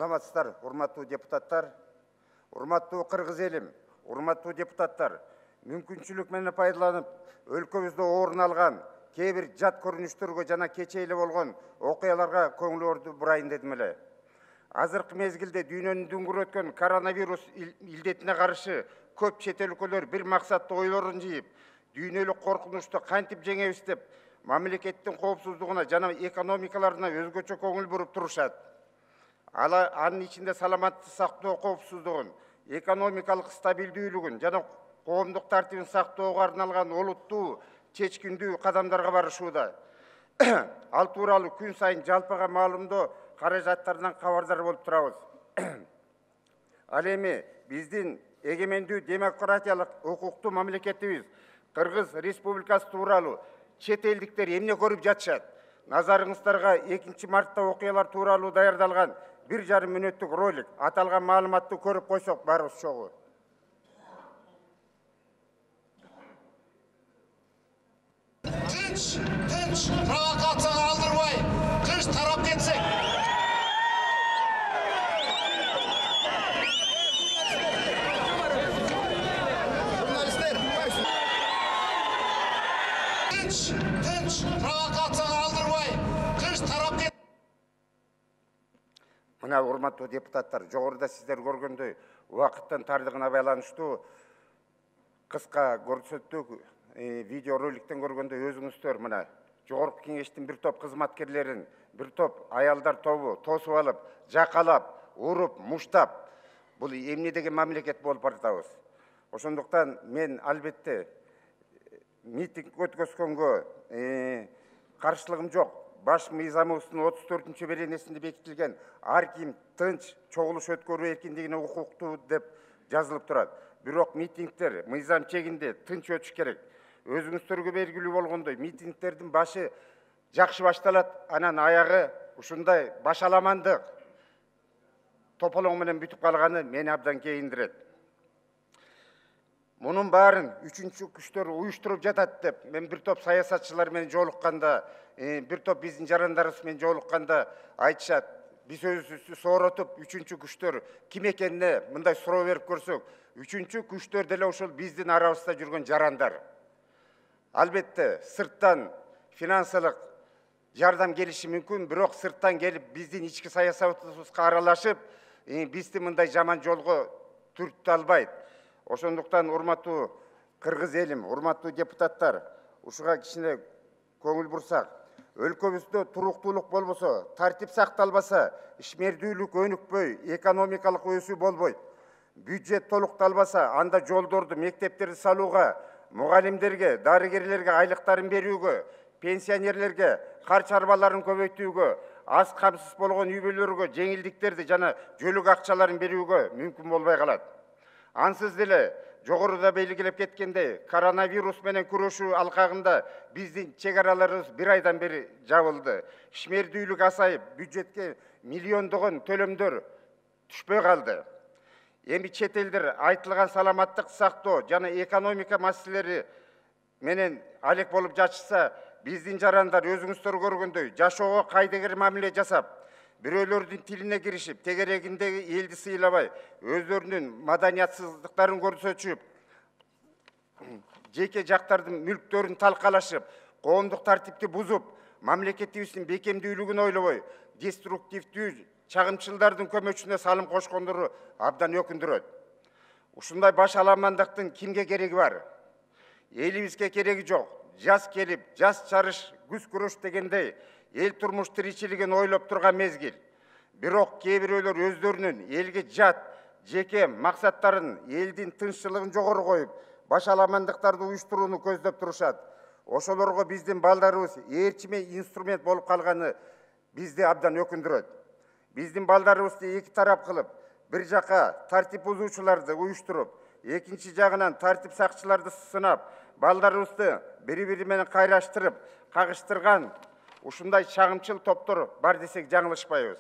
Саламатсыздар, урматтуу депутаттар, урматтуу кыргыз элим, урматтуу депутаттар. Мүмкүнчүлүк менен пайдаланып, өлкөбүздө орун алган кээ бир жат көрүнүштөргө жана кече эле болгон окуяларга көңүлөрдү бурайын дедим эле. Азыркы мезгилде дүйнөнү дүңгүр өткөн коронавирус илдетине каршы көп чет өлкөлөр бир максаттуу ойлорун жыйып, дүйнөлүк коркунучту кантип жеңебиз деп, мамлекеттин коопсуздугуна жана экономикаларына өзгөчө көңүл буруп турушат. Анын ичинде саламаттык сактоо коопсуздугун, экономикалык стабилдүүлүгүн жана коомдук тартибин сактоого арналган олуттуу чечкиндүү кадамдарга барышууда. Ал тууралуу күн сайын жалпыга маалымдоо каражаттарынан кабардар болуп турабыз. Ал эми биздин эгемендүү демократиялык укуктуу мамлекетибиз Кыргыз Республикасы тууралуу чет элдиктер эмне көрүп жатышат? Назарыңыздарга 2 мартта окуялар тууралуу даярдалган 1,5 мүнөттүк ролик. Аталган маалыматты көрүп койсок барыбыз чогуу. Тынч, провокацияга алдырбай, тынч тарап кетсек. Журналисттер, тынч, провокацияга алдырбай, тынч тарап кетсек. Мына урматтуу депутаттар, жогоруда сиздер көргөндөй убакыттын тардыгына байланыштуу кыска көрсөттүк видео роликтен көргөндө өзүңүздөр мына жогорку кеңештин бир топ кызматкерлерин, бир топ аялдар тобу тосуп алып, жакалап, уруп, муштап, бул эмне деген мамлекет болуп баратабыз. Ошондуктан мен албетте митинг өткөзгөнгө каршылыгым жок. Баш мыйзамыбыздын 34-чү беренесинде бекитилген ар ким тынч чогулуш өткөрүү эркиндигине укуктуу деп жазылып турат. Бирок митингдер мыйзам чегинде тынч өтүш керек. Өзүңүздөргө белгилүү болгондой, митингдердин башы жакшы башталат, анан аягы ушундай башаламандык тополоң менен бүтүп калганы мени абдан кейиндирет. Мунун баарын үчүнчү күчтөр уюштуруп жатат деп мен бир топ саясатчылар менен жолукканда, бир топ биздин жарандарыбыз менен жолукканда айтышат. Биз өзүбүздү сооротуп, үчүнчү күчтөр ким экенине мындай суроо берип көрсөк, үчүнчү күчтөр деле ошол биздин арабызда жүргөн жарандар. Албетте, сырттан финансылык жардам келиши мүмкүн, бирок сырттан келип биздин ички саясатыбызга аралашып, бизди мындай жаман жолго түртө албайт. Ошондуктан урматтуу кыргыз элим, урматтуу депутаттар, ушуга кичине көңүл бурсак, өлкөбүздө туруктуулук болбосо, тартип сакталбаса, ишмердүүлүк өнүкпөй, экономикалык өсүү болбойт. Бюджет толукталбаса, анда жолдорду, мектептерди салууга, мугалимдерге, дарыгерлерге айлыктарын берүүгө, пенсионерлерге кар чарбаларын көбөйтүүгө, аз камсыз болгон үй бүлөлөргө жеңилдиктерди жана жөлүк акчаларын берүүгө мүмкүн болбой калат. Ансыз деле жогоруда белгилеп кеткендей, коронавирус менен күрөшүү алкагында биздин чек араларыбыз 1 айдан бери жабылды. Ишмердүүлүк асайып, бюджетке миллиондогон төлөмдөр түшпөй калды. Эми чет элдер айтылган саламаттык сактоо жана экономика маселелери менен алек болуп жатышса, биздин жарандар өзүңүздөр көргөндөй жашоого кайдыгер мамиле жасап, бирөөлөрдүн тилине киришип, тегерегиндеги элди сыйлабай, өздөрүнүн маданиятсыздыктарын көрсөтүп, жеке жактардын мүлктөрүн талкалашып, коомдук тартипти бузуп, мамлекетибиздин бекемдүүлүгүн ойлобой, деструктивдүү чагымчылдардын көмөчүнө салым кошкондору абдан өкүндүрөт. Ушундай башаламандыктын кимге кереги бар? Элибизге кереги жок. Жаз келип, жаз чарыш, күз күрөш дегендей, эл турмуш тиричилигин ойлоп турган мезгил. Бирок кээ бирөөлөр өздөрүнүн элге жат, жеке максаттарын, элдин тынччылыгын жогору коюп, башаламандыктарды уюштурууну көздөп турушат. Ошолорго биздин балдарыбыз ээрчиме инструмент болуп калганы бизди абдан өкүндүрөт. Биздин балдарыбызды эки тарап кылып, бир жака тартип бузуучуларды уюштуруп, экинчи жагынан тартип сакчыларды сынап, балдарыбызды бири-бири менен кайраштырып, кагыштырган ушундай чагымчыл топтор бар десек жаңылышпайбыз.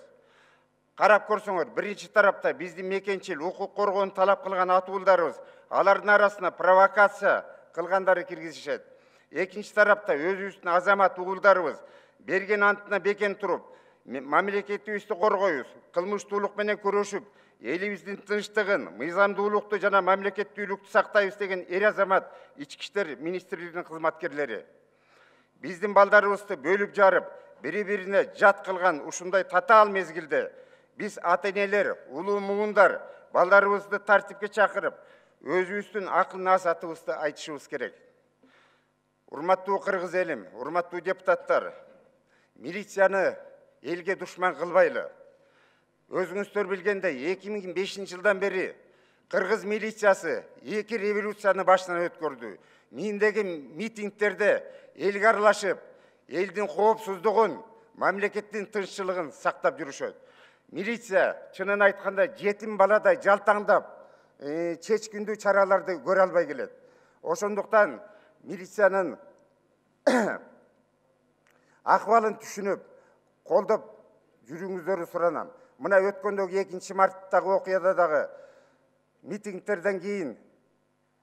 Карап көрсөңөр, биринчи тарапта биздин мекенчил, укук коргоону талап кылган атуулдарыбыз, алардын арасына провокация кылгандары киргизишет. Экинчи тарапта өзүбүздүн азамат уулдарыбыз берген антына бекен туруп, мамлекеттибизди коргойбуз, кылмыштуулук менен күрөшүп, элибиздин тынчтыгын, мыйзамдуулукту жана мамлекеттүүлүктү сактайбыз деген эр азамат ички иштер министрлигинин кызматкерлери. Биздин балдарыбызды бөлүп жарып, бири-бирине жат кылган ушундай татаал мезгилде биз ата-энелер, улуу муундар балдарыбызды тартипке чакырып, өзүбүздүн акыл насаатыбызды айтышыбыз керек. Урматтуу кыргыз элим, урматтуу депутаттар, милицияны элге душман кылбайлы. Өзүңүздөр билгендей, 2005 жылдан бери кыргыз милициясы 2 революцияны башынан өткөрдү. Миңдеги митингтерде элге аралашып, элдин коопсуздугун, мамлекеттин тынччылыгын сактап жүрүшөт. Милиция чынын айтканда жетим баладай жалтаңдап, чечкиндүү чараларды көрө албай келет. Ошондуктан милициянын акыбалын түшүнүп, колдоп жүрүүңүздөрү суранам. Мына өткөндөгү 2 марттагы окуяда дагы митингтерден кийин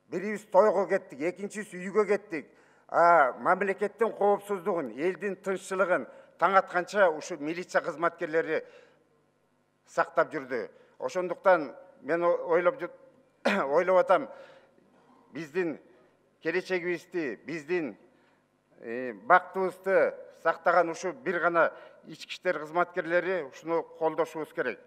бирибиз тойго кеттик, экинчиси үйгө кеттик. Мамлекеттин коопсуздугун, элдин тынччылыгын таң атканча ушу милиция кызматкерлери сактап жүрдү. Ошондуктан мен ойлоп атам, биздин келечегибизди, биздин бактыбызды сактаган ушу бир гана ички иштер кызматкерлери ушуну колдошубуз керек.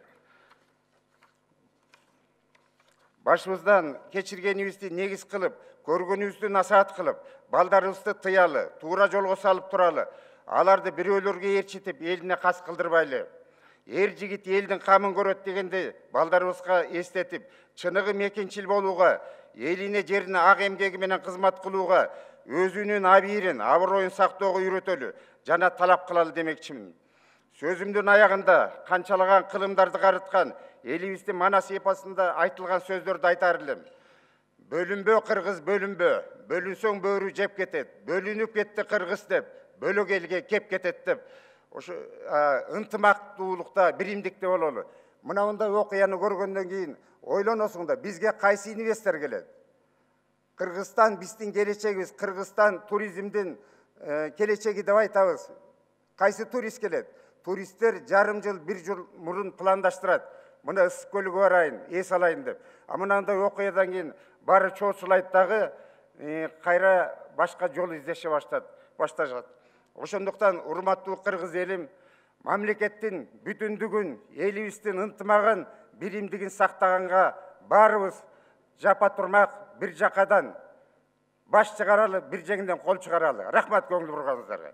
Башыбыздан кечиргенибизди негиз кылып, көргөнүбүздү насаат кылып, балдарыбызды тыялы, туура жолго салып туралы, аларды бирөөлөргө ээрчитип, элине кас кылдырбайлы. Эр жигит элдин камын көрөт дегенди балдарыбызга эстетип, чыныгы мекенчил болууга, элине жерине ак эмгеги менен кызмат кылууга, өзүнүн абийирин, аброюн сактоого үйрөтөлү жана талап кылалы демекчимин. Сөзүмдүн аягында канчалаган кылымдарды карыткан элибиздин Манас эпосунда айтылган сөздөрдү айтар элем. Бөлүнбө кыргыз бөлүнбө, бөлүнсөң бөрү жеп кетет, бөлүнүп кетти кыргыз деп, бөлөк элге кеп кетет деп, ошо ынтымактуулукта, биримдикте бололу. Мына мындай окуяны көргөндөн кийин ойлоносуң да, бизге кайсы инвестор келет? Кыргызстан биздин келечегибиз, Кыргызстан туризмдин келечеги деп айтабыз. Кайсы турист келет? Туристтер жарым жыл, 1 жыл мурун пландаштырат. Мына Ысык көлүгө барайын, эс алайын деп. Мынандай окуядан кийин баары чоочулайт дагы, кайра башка жол издеше башташат. Ошондуктан урматтуу кыргыз элим, мамлекеттин бүтүндүгүн, элибиздин ынтымагын, биримдигин сактаганга баарыбыз жапа турмак, бир жакадан баш чыгаралы, бир жеңден кол чыгаралы. Рахмат көңүл бурганыңыздарга.